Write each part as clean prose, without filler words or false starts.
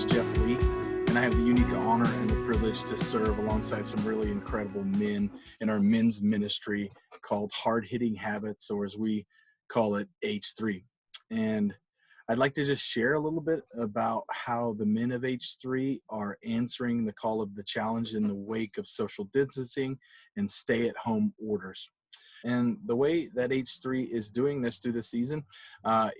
is Jeff Lee, and I have the unique honor and the privilege to serve alongside some really incredible men in our men's ministry called Hard Hitting Habits, or as we call it, H3. And I'd like to just share a little bit about how the men of H3 are answering the call of the challenge in the wake of social distancing and stay-at-home orders. And the way that H3 is doing this through the season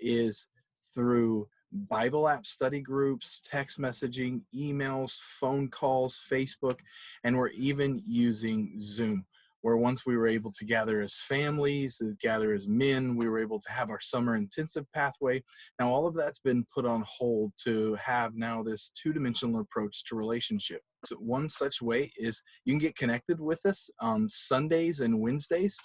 is through Bible app study groups, text messaging, emails, phone calls, Facebook, and we're even using Zoom, where once we were able to gather as families, gather as men, we were able to have our summer intensive pathway. Now, all of that's been put on hold to have now this two-dimensional approach to relationship. So one such way is you can get connected with us on Sundays and Wednesdays.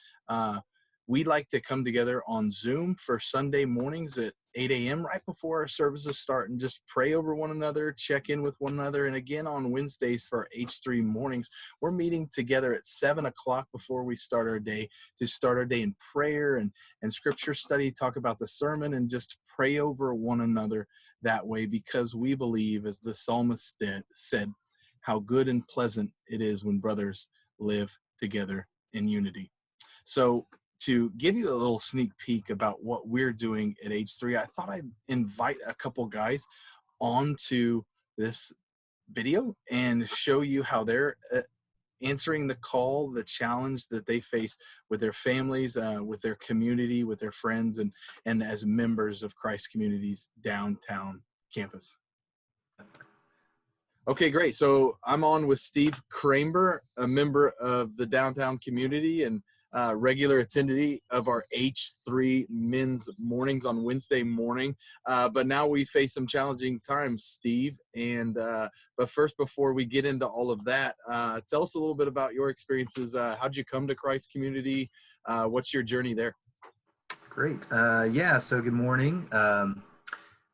We like to come together on Zoom for Sunday mornings at 8 a.m. right before our services start and just pray over one another, check in with one another. And again, on Wednesdays for H3 mornings, we're meeting together at 7 o'clock before we start our day to start our day in prayer and scripture study, talk about the sermon, and just pray over one another that way, because we believe, as the psalmist said, how good and pleasant it is when brothers live together in unity. So to give you a little sneak peek about what we're doing at H3, I thought I'd invite a couple guys onto this video and show you how they're answering the call, the challenge that they face with their families, with their community, with their friends, and as members of Christ Community's downtown campus. Okay, great. So I'm on with Steve Cramer, a member of the downtown community and regular attendee of our H3 men's mornings on Wednesday morning. But now we face some challenging times, Steve. And but first, before we get into all of that, tell us a little bit about your experiences. How'd you come to Christ Community? What's your journey there? Great. Yeah, so good morning.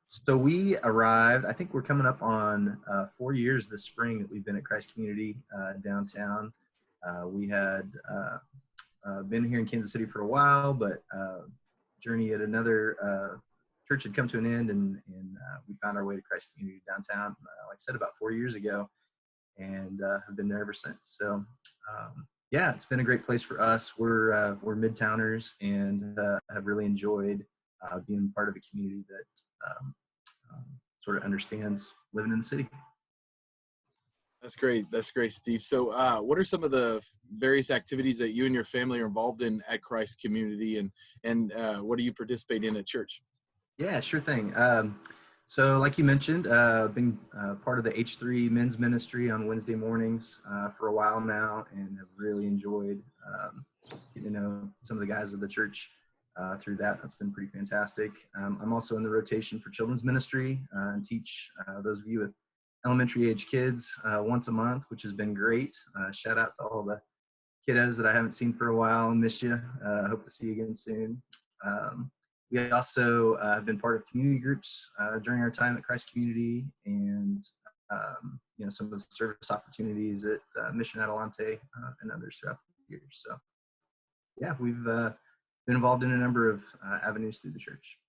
So we arrived, I think we're coming up on 4 years this spring that we've been at Christ Community downtown. We had been here in Kansas City for a while, but journey at another church had come to an end, and we found our way to Christ Community downtown, like I said, about 4 years ago, and have been there ever since. So yeah, it's been a great place for us. We're Midtowners and have really enjoyed being part of a community that sort of understands living in the city. That's great. That's great, Steve. So what are some of the various activities that you and your family are involved in at Christ Community, and what do you participate in at church? Yeah, sure thing. So like you mentioned, been part of the H3 men's ministry on Wednesday mornings for a while now, and have really enjoyed getting to know some of the guys of the church through that. That's been pretty fantastic. I'm also in the rotation for children's ministry and teach those of you with elementary age kids once a month, which has been great. Shout out to all the kiddos that I haven't seen for a while. Miss you. Hope to see you again soon. We also have been part of community groups during our time at Christ Community, and some of the service opportunities at Mission Adelante and others throughout the years. So yeah, we've been involved in a number of avenues through the church.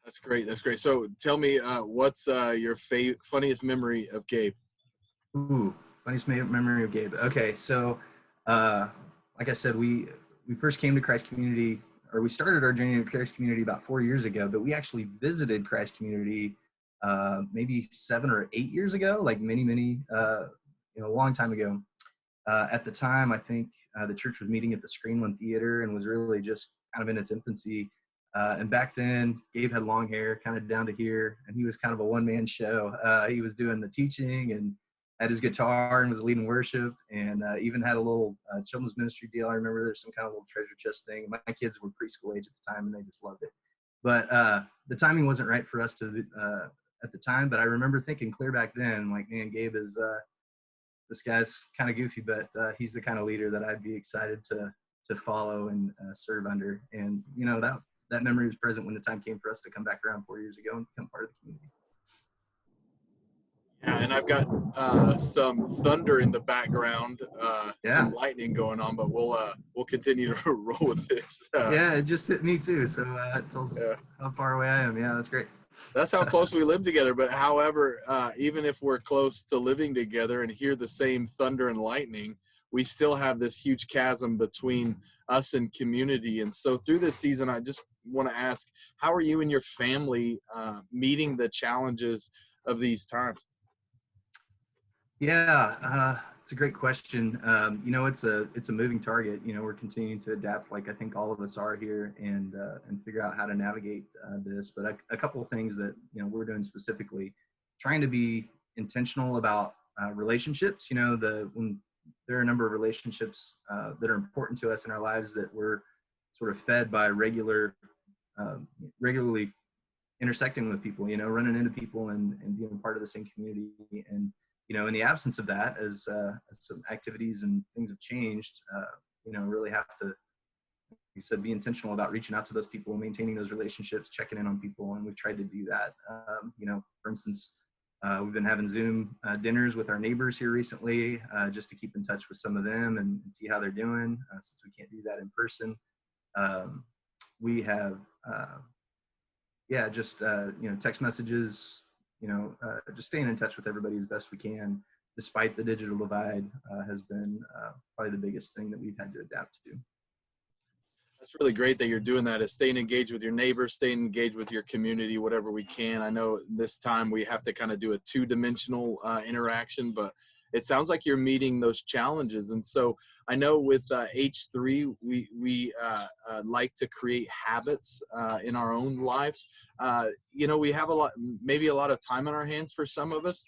That's great. That's great. So tell me, what's your funniest memory of Gabe? Ooh, funniest memory of Gabe. Okay, so like I said, we first came to Christ Community, or we started our journey to Christ Community about 4 years ago, but we actually visited Christ Community maybe 7 or 8 years ago, like many, a long time ago. At the time, I think the church was meeting at the Screenland Theater and was really just kind of in its infancy. And back then, Gabe had long hair, kind of down to here, and he was kind of a one-man show. He was doing the teaching and had his guitar and was leading worship, and even had a little children's ministry deal. I remember there's some kind of little treasure chest thing. My kids were preschool age at the time, and they just loved it. But the timing wasn't right for us to at the time. But I remember thinking clear back then, like, man, Gabe is this guy's kind of goofy, but he's the kind of leader that I'd be excited to follow and serve under. And that memory was present when the time came for us to come back around 4 years ago and become part of the community. Yeah, and I've got some thunder in the background, some lightning going on, but we'll continue to roll with this. Yeah, it just hit me too, so it tells how far away I am. Yeah, that's great. That's how close we live together. But however, even if we're close to living together and hear the same thunder and lightning, we still have this huge chasm between us and community. And so through this season, I just want to ask, how are you and your family meeting the challenges of these times? Yeah, it's a great question. It's a moving target. We're continuing to adapt, like I think all of us are here, and figure out how to navigate this. But a couple of things that we're doing specifically, trying to be intentional about relationships. When there are a number of relationships that are important to us in our lives that we're sort of fed by regularly intersecting with people, running into people and being part of the same community. And, in the absence of that, as some activities and things have changed, really have to, like you said, be intentional about reaching out to those people, maintaining those relationships, checking in on people. And we've tried to do that. For instance, we've been having Zoom dinners with our neighbors here recently, just to keep in touch with some of them and see how they're doing, since we can't do that in person. We have, just text messages, just staying in touch with everybody as best we can, despite the digital divide, has been probably the biggest thing that we've had to adapt to. That's really great that you're doing that, is staying engaged with your neighbors, staying engaged with your community, whatever we can. I know this time we have to kind of do a two-dimensional interaction, but it sounds like you're meeting those challenges. And so I know with H3, we like to create habits in our own lives. We have maybe a lot of time on our hands for some of us.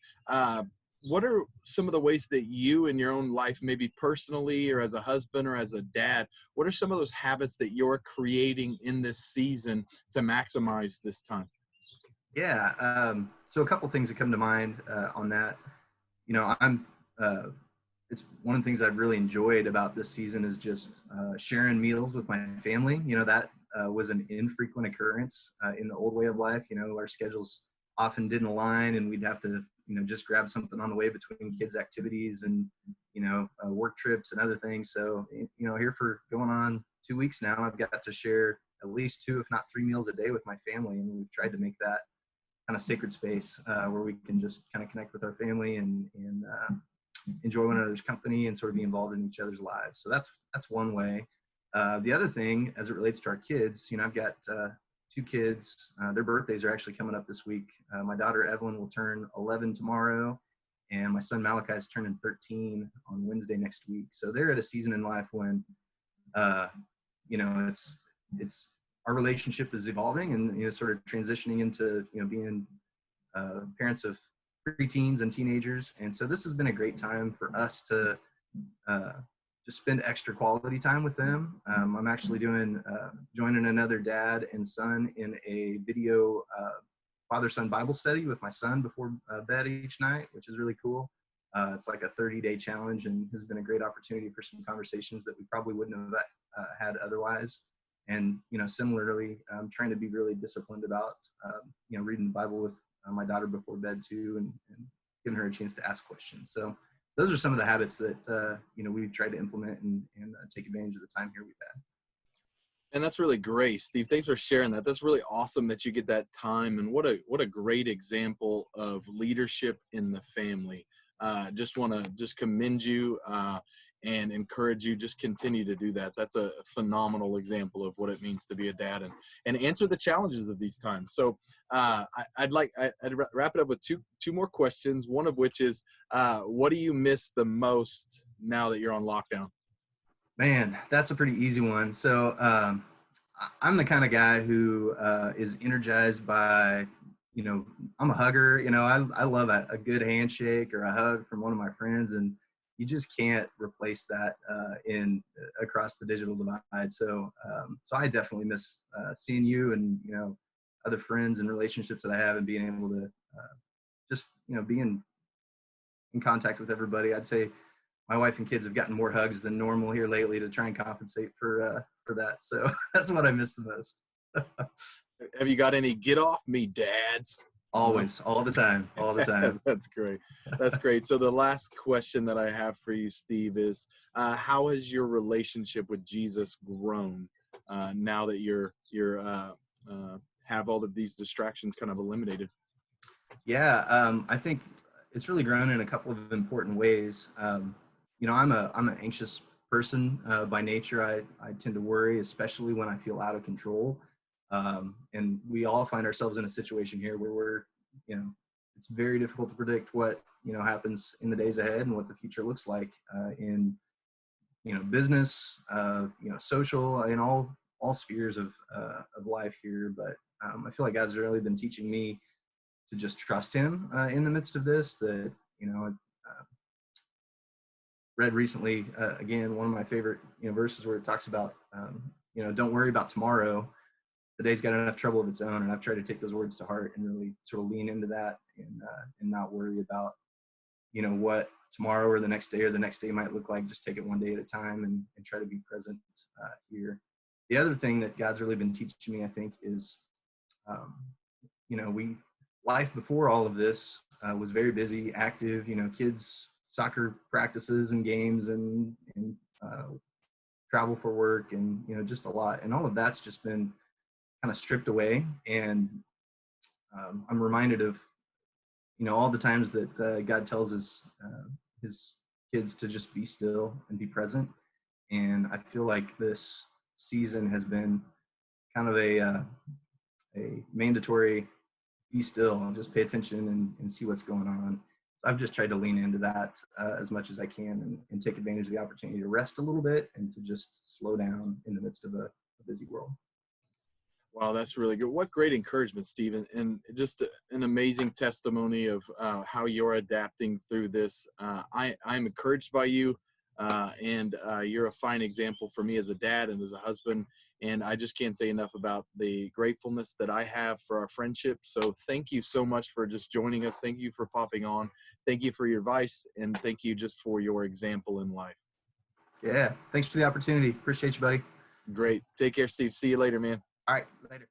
What are some of the ways that you in your own life, maybe personally or as a husband or as a dad, what are some of those habits that you're creating in this season to maximize this time? Yeah. So a couple things that come to mind on that. I'm. It's one of the things I've really enjoyed about this season is just sharing meals with my family. That was an infrequent occurrence in the old way of life. Our schedules often didn't align, and we'd have to, just grab something on the way between kids' activities and, work trips and other things. So, here for going on 2 weeks now, I've got to share at least 2, if not 3 meals a day with my family. And we've tried to make that kind of sacred space where we can just kind of connect with our family and enjoy one another's company and sort of be involved in each other's lives. So that's one way. The other thing, as it relates to our kids, I've got 2 kids. Their birthdays are actually coming up this week. My daughter Evelyn will turn 11 tomorrow, and my son Malachi is turning 13 on Wednesday next week. So they're at a season in life when, it's our relationship is evolving and sort of transitioning into being parents of preteens and teenagers. And so this has been a great time for us to just spend extra quality time with them. I'm actually joining another dad and son in a video father-son Bible study with my son before bed each night, which is really cool. It's like a 30-day challenge and has been a great opportunity for some conversations that we probably wouldn't have had otherwise. And, similarly, I'm trying to be really disciplined about, reading the Bible with my daughter before bed too, and giving her a chance to ask questions. So those are some of the habits that, we've tried to implement and take advantage of the time here we've had. And that's really great, Steve. Thanks for sharing that. That's really awesome that you get that time. And what a great example of leadership in the family. Just want to just commend you and encourage you. Just continue to do that. That's a phenomenal example of what it means to be a dad and answer the challenges of these times. So I'd wrap it up with two more questions. One of which is, what do you miss the most now that you're on lockdown? Man, that's a pretty easy one. So I'm the kind of guy who is energized by, I'm a hugger. I love a good handshake or a hug from one of my friends, and you just can't replace that in across the digital divide. So I definitely miss seeing you and other friends and relationships that I have, and being able to just be in contact with everybody. I'd say my wife and kids have gotten more hugs than normal here lately to try and compensate for that. So that's what I miss the most. Have you got any get off me dads? Always, all the time. That's great. That's great. So the last question that I have for you, Steve, is how has your relationship with Jesus grown now that you're have all of these distractions kind of eliminated? Yeah, I think it's really grown in a couple of important ways. I'm an anxious person by nature. I tend to worry, especially when I feel out of control. And we all find ourselves in a situation here where you know, it's very difficult to predict what happens in the days ahead and what the future looks like in business, social, in all spheres of life here. But I feel like God's really been teaching me to just trust him in the midst of this. That read recently again one of my favorite verses where it talks about don't worry about tomorrow. The day's got enough trouble of its own, and I've tried to take those words to heart and really sort of lean into that and not worry about what tomorrow or the next day might look like. Just take it one day at a time and try to be present here. The other thing that God's really been teaching me, I think, is we life before all of this was very busy, active, kids soccer practices and games and travel for work and just a lot, and all of that's just been kind of stripped away. And I'm reminded of all the times that God tells his kids to just be still and be present. And I feel like this season has been kind of a mandatory be still and just pay attention and see what's going on. I've just tried to lean into that as much as I can and take advantage of the opportunity to rest a little bit and to just slow down in the midst of a busy world. Wow, that's really good. What great encouragement, Stephen, and just an amazing testimony of how you're adapting through this. I'm encouraged by you, and you're a fine example for me as a dad and as a husband. And I just can't say enough about the gratefulness that I have for our friendship. So thank you so much for just joining us. Thank you for popping on. Thank you for your advice, and thank you just for your example in life. Yeah, thanks for the opportunity. Appreciate you, buddy. Great. Take care, Steve. See you later, man. All right, later.